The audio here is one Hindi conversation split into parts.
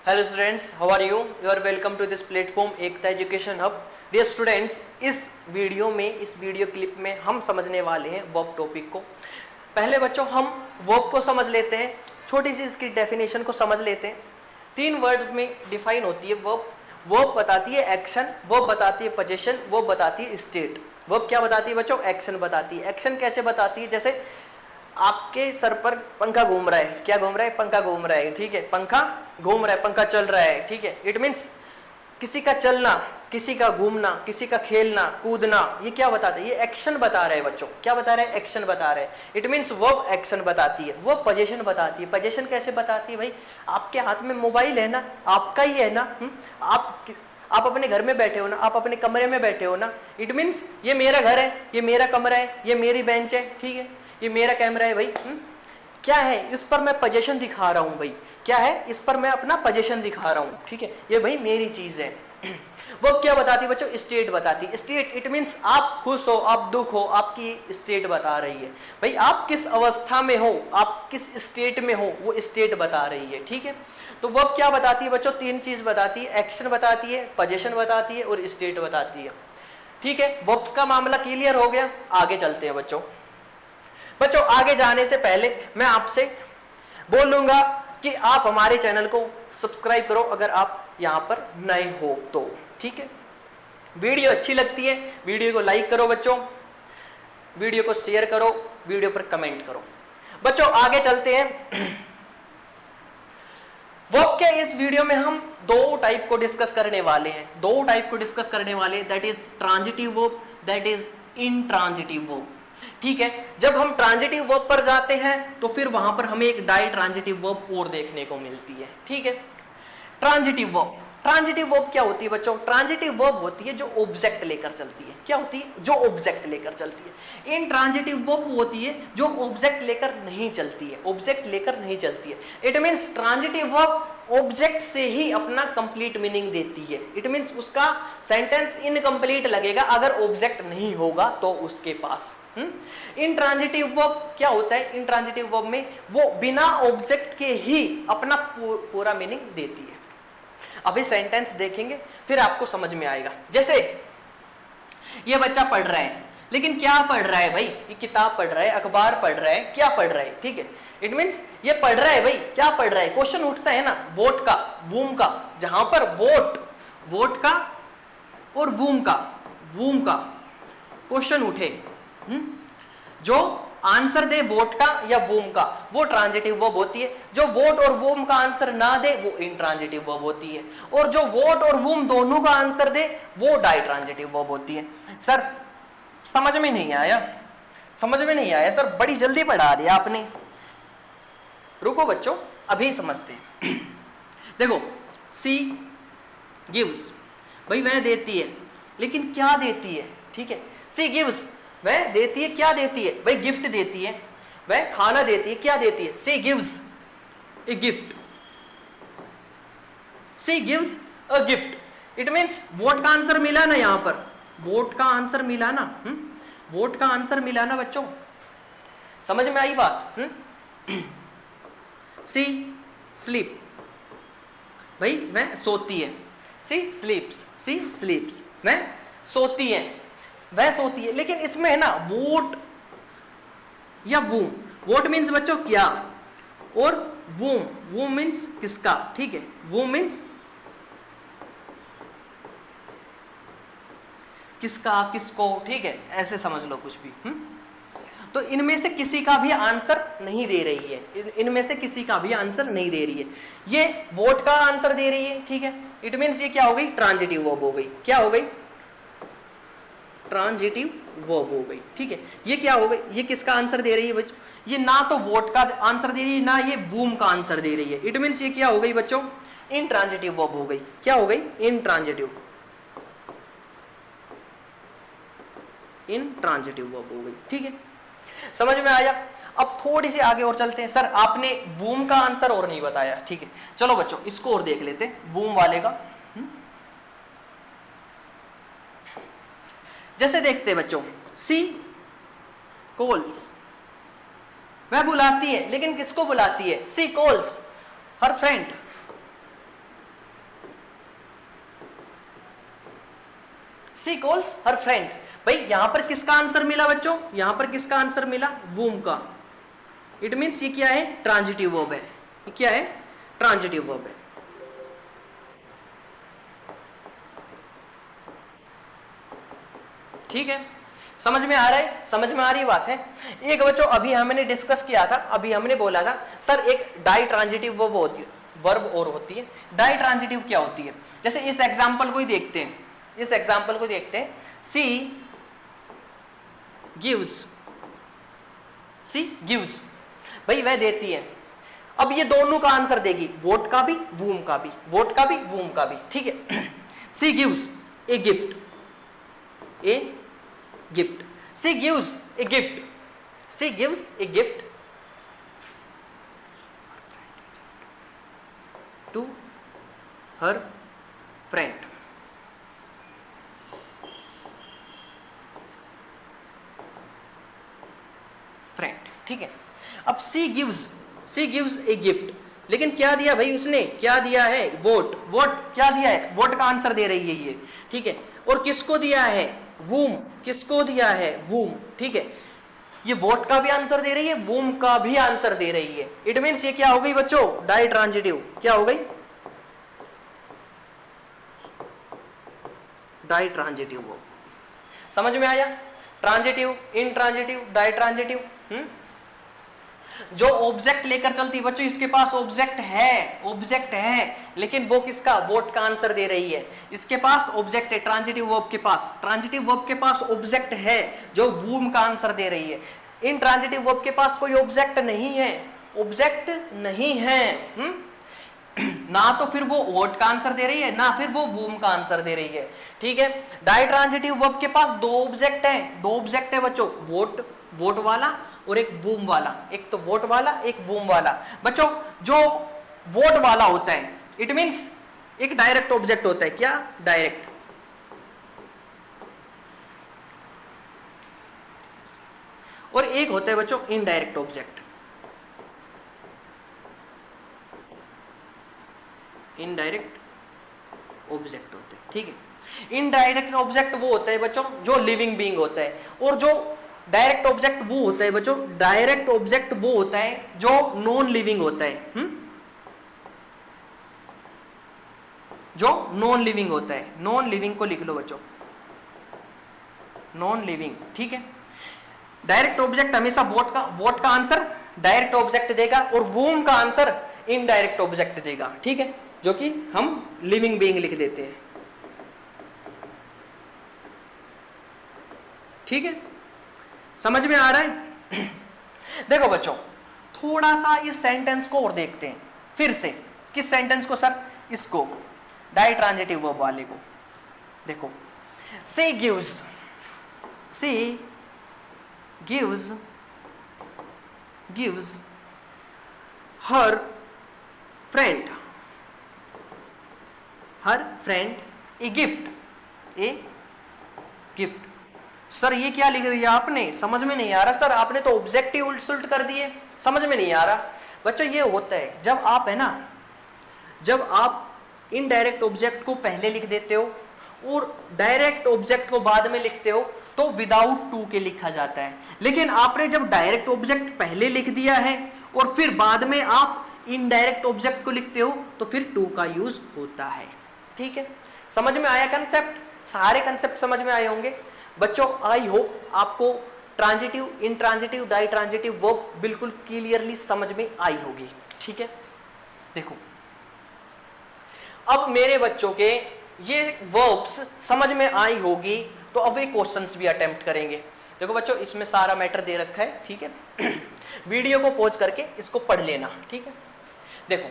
Hello students, how are you? You are welcome to this platform Ekta education hub. Dear students, इस वीडियो क्लिप में हम समझने वाले हैं वर्ब टॉपिक को। पहले बच्चों हम वर्ब को समझ लेते हैं, छोटी सी इसकी डेफिनेशन को समझ लेते हैं। 3 वर्ड में डिफाइन होती है वर्ब। वर्ब बताती है एक्शन, वर्ब बताती है पोजीशन, वर्ब बताती है स्टेट। वर्ब क्या बताती है बच्चों? एक्शन बताती है। एक्शन कैसे बताती है? जैसे आपके सर पर पंखा घूम रहा है। क्या घूम रहा है? पंखा घूम रहा है, ठीक है। पंखा घूम रहा है, पंखा चल रहा है, ठीक है। इट मीन्स किसी का चलना, किसी का घूमना, किसी का खेलना कूदना, ये क्या बताता है? ये एक्शन बता रहे हैं बच्चों। क्या बता रहे हैं? एक्शन बता रहे हैं। इट मीन्स वर्ब एक्शन बताती है। वो पोजीशन बताती है। पोजीशन कैसे बताती है भाई? आपके हाथ में मोबाइल है ना, आपका ही है ना। आप अपने घर में बैठे हो ना, आप अपने कमरे में बैठे हो ना। इट मीन्स ये मेरा घर है, ये मेरा कमरा है, ये मेरी बेंच है, ठीक है, ये मेरा कैमरा है भाई। क्या है? इस पर मैं पोजीशन दिखा रहा हूं भाई। क्या है? इस पर मैं अपना पोजीशन दिखा रहा हूं, ठीक है। ये भाई मेरी चीज है। वो क्या बताती है बच्चों? स्टेट बताती है। स्टेट इट मीन्स आप खुश हो, आप दुख हो, आपकी स्टेट बता रही है भाई। आप किस अवस्था में हो, आप किस स्टेट में हो, वो स्टेट बता रही है, ठीक है। तो वो क्या बताती है बच्चों? 3 चीज बताती है। एक्शन बताती है, पोजीशन बताती है और स्टेट बताती है, ठीक है। वर्ब्स का मामला क्लियर हो गया। आगे चलते हैं बच्चों। आगे जाने से पहले मैं आपसे बोलूंगा कि आप हमारे चैनल को सब्सक्राइब करो अगर आप यहां पर नए हो तो, ठीक है। वीडियो अच्छी लगती है, वीडियो को लाइक करो बच्चों, वीडियो को शेयर करो, वीडियो पर कमेंट करो। बच्चों आगे चलते हैं। वर्ब के इस वीडियो में हम 2 टाइप को डिस्कस करने वाले हैं। 2 टाइप को डिस्कस करने वाले हैं, that is transitive verb, that is intransitive verb, ठीक है। जब हम ट्रांजिटिव वर्ब पर जाते हैं तो फिर वहां पर हमें एक डाई ट्रांजिटिव वर्ब और देखने को मिलती है, ठीक है। ट्रांजिटिव वर्ब, ट्रांजिटिव वर्ब क्या होती है बच्चों? ट्रांजिटिव वर्ब होती है जो ऑब्जेक्ट लेकर चलती है। क्या होती है? जो ऑब्जेक्ट लेकर चलती है। इंट्रांजिटिव वर्ब होती है जो ऑब्जेक्ट लेकर नहीं चलती है। ऑब्जेक्ट लेकर नहीं चलती है। It means transitive verb object से ही अपना कंप्लीट मीनिंग देती है। इट मींस उसका सेंटेंस इनकम्प्लीट लगेगा अगर ऑब्जेक्ट नहीं होगा तो उसके पास। इंट्रांजिटिव वर्ब क्या होता है? इंट्रांजिटिव वर्ब में वो बिना ऑब्जेक्ट के ही अपना पूरा मीनिंग देती है। अभी सेंटेंस देखेंगे फिर आपको समझ में आएगा। जैसे ये बच्चा पढ़ रहा है, लेकिन क्या पढ़ रहा है भाई? ये किताब पढ़ रहा है, अखबार पढ़ रहा है, क्या पढ़ रहा है, ठीक है। इट मींस ये पढ़ रहा है भाई, क्या पढ़ रहा है? क्वेश्चन उठता है ना वोट का, वूम का, जहां पर वोट का और वूम का क्वेश्चन उठे, जो आंसर दे वोट का या वूम का, वो ट्रांजिटिव वर्ब होती है। जो वोट और वूम का आंसर ना दे वो इंट्रांजिटिव वर्ब होती है। और जो वोट और वूम दोनों का आंसर दे वो डाई ट्रांजिटिव वर्ब होती है। सर समझ में नहीं आया? समझ में नहीं आया सर, बड़ी जल्दी पढ़ा दिया आपने। रुको बच्चों, अभी समझते हैं। देखो, सी गिव्स, भाई वह देती है, लेकिन क्या देती है, ठीक है। सी गिव्स, वह देती है, क्या देती है भाई? गिफ्ट देती है। वह खाना देती है, क्या देती है? She gives a gift. She gives a gift. It means what का आंसर मिला ना, यहां पर वोट का आंसर मिला ना। वोट का आंसर मिला ना बच्चों, समझ में आई बात? सी स्लीप, भाई वह सोती है। सी स्लीप्स, वह सोती है, वह सोती है। लेकिन इसमें है ना वोट या वूम। वोट मीन्स बच्चों क्या, और वूम मीन्स किसका, ठीक है। वूम मीन्स किसका, किसको, ठीक है, ऐसे समझ लो कुछ भी। तो इनमें से किसी का भी आंसर नहीं दे रही है। इनमें से किसी का भी आंसर नहीं दे रही है। ये वोट का आंसर दे रही है, ठीक है। इट मीन्स ये क्या हो गई? ट्रांजिटिव वर्ब हो गई। क्या हो गई? ट्रांजिटिव वर्ब हो गई, ठीक है। ये क्या हो गई? ये किसका आंसर दे रही है बच्चों? ये ना तो वोट का आंसर दे रही है, ना ये वूम का आंसर दे रही है। इट मीन्स ये क्या हो गई बच्चों? इंट्रांजिटिव वर्ब हो गई। क्या हो गई? इंट्रांजिटिव वर्ब हो गई, ठीक है। समझ में आया? अब थोड़ी सी आगे और चलते हैं। सर आपने वूम का आंसर और नहीं बताया, ठीक है। चलो बच्चों इसको और देख लेते हैं, वूम वाले का। जैसे देखते हैं बच्चों, सी कॉल्स, वह बुलाती है, लेकिन किसको बुलाती है? सी कॉल्स हर फ्रेंड, सी कॉल्स हर फ्रेंड। भाई यहां पर किसका आंसर मिला बच्चों, यहां पर किसका आंसर मिला, वूम का। इट मींस ये क्या है, ट्रांजिटिव वर्ब है। ये क्या है, ट्रांजिटिव वर्ब है। ठीक है, समझ में आ रहा है, समझ में आ रही बात है। एक बच्चों अभी हमने डिस्कस किया था, अभी हमने बोला था सर एक डाई ट्रांजिटिव वर्ब होती है, वर्ब और होती है, डाई ट्रांजिटिव क्या होती है। जैसे इस एग्जांपल को ही देखते हैं, इस एग्जांपल को देखते हैं, सी गिव्स, सी गिव्स, भाई वह देती है। अब ये दोनों का आंसर देगी, वोट का भी वूम का भी, वोट का भी वूम का भी। ठीक है, she gives a gift, a gift, she gives a gift, she gives a gift to her friend. Friend, ठीक है। अब सी गिव्स ए गिफ्ट, लेकिन क्या दिया भाई उसने, क्या दिया है, वोट, वोट क्या दिया है, वोट का आंसर दे रही है ये। ठीक है, और किसको दिया है, वूम, किसको दिया है, वूम। ठीक है, ये वोट का भी आंसर दे रही है, वूम का भी आंसर दे रही है। इट मींस ये क्या हो गई बच्चों, डाई ट्रांजिटिव, क्या हो गई, डाई ट्रांजिटिव वर्ब। समझ में आया, ट्रांजिटिव, इंट्रांजिटिव, डाई ट्रांजिटिव। जो ऑब्जेक्ट लेकर चलती है बच्चों, इसके पास ऑब्जेक्ट है, ऑब्जेक्ट है, लेकिन वो किसका, वोट का आंसर दे रही है। इसके पास ऑब्जेक्ट है, ट्रांजिटिव वर्ब के पास, ट्रांजिटिव वर्ब के पास ऑब्जेक्ट है जो वूम का आंसर दे रही है। इन ट्रांजिटिव वर्ब के पास कोई ऑब्जेक्ट नहीं है, ऑब्जेक्ट नहीं है, ना तो फिर वो वोट का आंसर दे रही है, ना फिर वो वूम का आंसर दे रही है। ठीक है, डाई ट्रांजिटिव वर्ब के पास दो ऑब्जेक्ट हैं, दो ऑब्जेक्ट है बच्चों, वोट, वोट वाला और एक वूम वाला, एक तो वोट वाला एक वूम वाला। बच्चों जो वोट वाला होता है, इट मींस एक डायरेक्ट ऑब्जेक्ट होता है, क्या, डायरेक्ट। और एक होता है बच्चों इनडायरेक्ट ऑब्जेक्ट, इनडायरेक्ट ऑब्जेक्ट होते हैं। ठीक है, इनडायरेक्ट ऑब्जेक्ट वो होता है बच्चों जो लिविंग बीइंग होता है, और जो डायरेक्ट ऑब्जेक्ट वो होता है बच्चों, डायरेक्ट ऑब्जेक्ट वो होता है जो नॉन लिविंग होता है, जो नॉन लिविंग होता है। नॉन लिविंग को लिख लो बच्चों, नॉन लिविंग। ठीक है, डायरेक्ट ऑब्जेक्ट हमेशा वोट का आंसर डायरेक्ट ऑब्जेक्ट देगा, और वूम का आंसर इनडायरेक्ट ऑब्जेक्ट देगा। ठीक है, जो कि हम लिविंग बीइंग लिख देते हैं। ठीक है, समझ में आ रहा है। देखो बच्चों थोड़ा सा इस सेंटेंस को और देखते हैं फिर से। किस सेंटेंस को सर, इसको, डाई ट्रांजिटिव वर्ब वाले को। देखो, she gives her friend a gift. Sir ये क्या लिख दिया आपने, समझ में नहीं आ रहा सर, आपने तो ऑब्जेक्टिव उल्ट सुल्ट कर दिए, समझ में नहीं आ रहा। बच्चों ये होता है जब आप, है ना, जब आप इनडायरेक्ट ऑब्जेक्ट को पहले लिख देते हो और डायरेक्ट ऑब्जेक्ट को बाद में लिखते हो तो विदाउट टू के लिखा जाता है। लेकिन आपने जब डायरेक्ट ऑब्जेक्ट पहले लिख दिया है और फिर बाद में आप इनडायरेक्ट ऑब्जेक्ट को लिखते हो तो फिर टू का यूज होता है। ठीक है, समझ में आया कंसेप्ट, सारे कंसेप्ट समझ में आए होंगे बच्चों। आई होप आपको transitive, intransitive, ditransitive verb बिल्कुल क्लियरली समझ में आई होगी। ठीक है, देखो अब मेरे बच्चों के ये वर्ब्स समझ में आई होगी तो अब ये क्वेश्चंस भी अटेम्प्ट करेंगे। देखो बच्चों इसमें सारा मैटर दे रखा है। ठीक है, वीडियो को पॉज करके इसको पढ़ लेना। ठीक है, देखो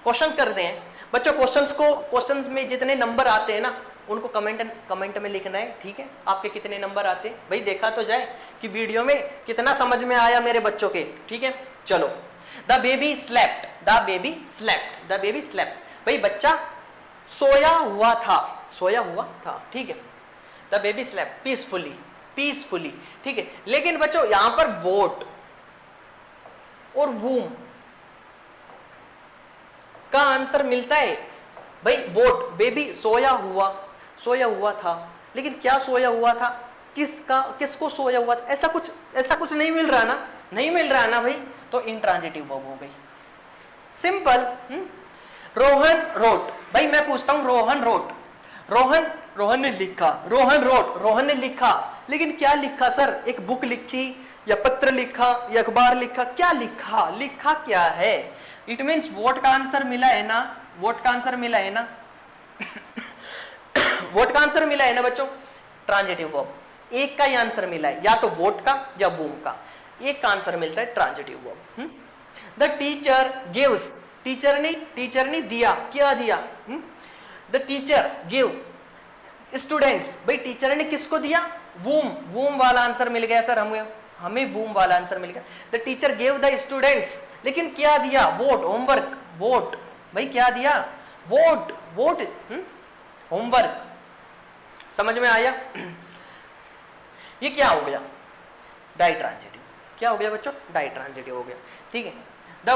क्वेश्चन करते हैं बच्चों। क्वेश्चंस में जितने नंबर आते हैं ना उनको कमेंट में लिखना है। ठीक है, आपके कितने नंबर आते हैं भाई, देखा तो जाए कि वीडियो में कितना समझ में आया मेरे बच्चों के। ठीक है, चलो, द बेबी स्लेप्ट, भाई बच्चा सोया हुआ था। ठीक है, द बेबी स्लेप्ट पीसफुली। ठीक है, लेकिन बच्चों यहां पर वोट और वूम का आंसर मिलता है भाई। वोट, बेबी सोया हुआ, सोया हुआ था, लेकिन क्या सोया हुआ था, किसको सोया हुआ था, ऐसा कुछ नहीं मिल रहा ना, नहीं मिल रहा ना भाई, तो इंट्रांजिटिव वर्ब हो गई, सिंपल। रोहन रोट, भाई मैं पूछता हूं रोहन रोट, रोहन ने लिखा, रोहन रोट, रोहन ने लिखा, लेकिन क्या लिखा सर, एक बुक लिखी या पत्र लिखा या अखबार लिखा, क्या लिखा, लिखा क्या है, इट मीन्स वोट का आंसर मिला है ना, वोट का आंसर मिला है ना वोट का आंसर मिला है ना बच्चों, ट्रांजिटिव वर्ब, एक का ही आंसर मिला है, या तो वोट का या वूम का, एक का आंसर मिलता है transitive verb. The teacher gives, teacher ने दिया, क्या दिया, द टीचर गिव स्टूडेंट्स, भाई टीचर ने किसको दिया, वूम वाला आंसर मिल गया सर, हमें वूम वाला आंसर मिल गया। The teacher gave the students, लेकिन क्या दिया, वोट, होमवर्क, वोट, भाई क्या दिया, वोट, होमवर्क, समझ में आया ये क्या हो गया, डाइट्रांजिटिव, क्या हो गया बच्चों, डाइट्रांजिटिव हो गया, ठीक है। The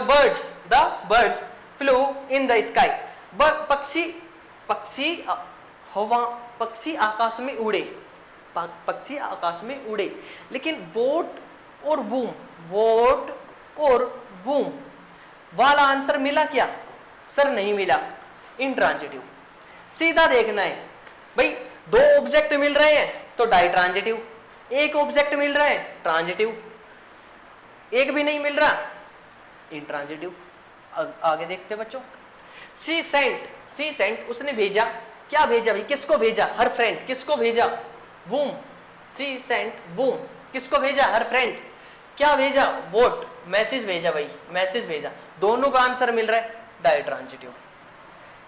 birds flu in the sky, पक्षी आकाश में उड़े, पक्षी आकाश में उड़े, लेकिन वोट और वूम वाला आंसर मिला क्या, सर नहीं मिला, इंट्रांजिटिव, सीधा देखना है भाई, दो ऑब्जेक्ट मिल रहे हैं तो डाइट्रांजिटिव, एक ऑब्जेक्ट मिल रहा है ट्रांजिटिव, एक भी नहीं मिल रहा इंट्रांजिटिव। आगे देखते बच्चों, सी सेंट, उसने भेजा, क्या भेजा भाई, किसको भेजा, हर फ्रेंड, किसको भेजा, वूम, सी सेंट वूम, किसको भेजा, हर फ्रेंड, क्या भेजा, वोट, मैसेज भेजा भाई, मैसेज भेजा, दोनों का आंसर मिल रहा है डाइट्रांजिटिव,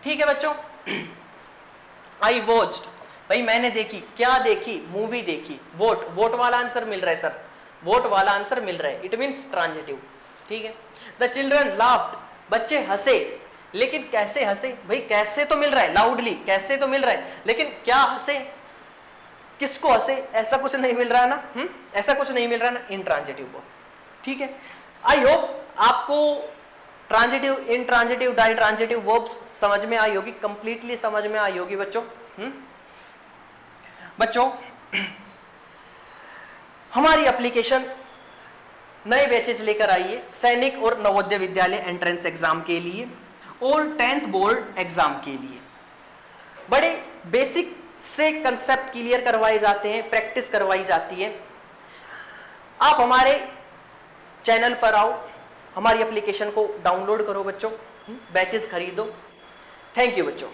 ठीक है बच्चों। आई वॉच्ड, भाई मैंने देखी, क्या देखी, मूवी देखी, वोट वाला आंसर मिल रहा है सर, वोट वाला आंसर मिल रहा है, इट मींस ट्रांजिटिव, ठीक है। द चिल्ड्रन लाफ्ड, बच्चे हंसे, लेकिन कैसे हंसे, भाई कैसे तो मिल रहा है, लाउडली कैसे तो मिल रहा है, लेकिन क्या हंसे, किसको हंसे, ऐसा कुछ नहीं मिल रहा है ना, ऐसा कुछ नहीं मिल रहा है ना, इंट्रांजिटिव वर्ब, ठीक है। आई होप आपको ट्रांजिटिव, इंट्रांजिटिव, डाइट्रांजिटिव वर्ब्स समझ में आई होगी, कंप्लीटली समझ में आई होगी बच्चों। बच्चों हमारी एप्लीकेशन नए बैचेस लेकर आई है, सैनिक और नवोदय विद्यालय एंट्रेंस एग्जाम के लिए और 10th बोर्ड एग्जाम के लिए। बड़े बेसिक से कंसेप्ट क्लियर करवाए जाते हैं, प्रैक्टिस करवाई जाती है। आप हमारे चैनल पर आओ, हमारी एप्लीकेशन को डाउनलोड करो बच्चों, बैचेस खरीदो। थैंक यू बच्चों।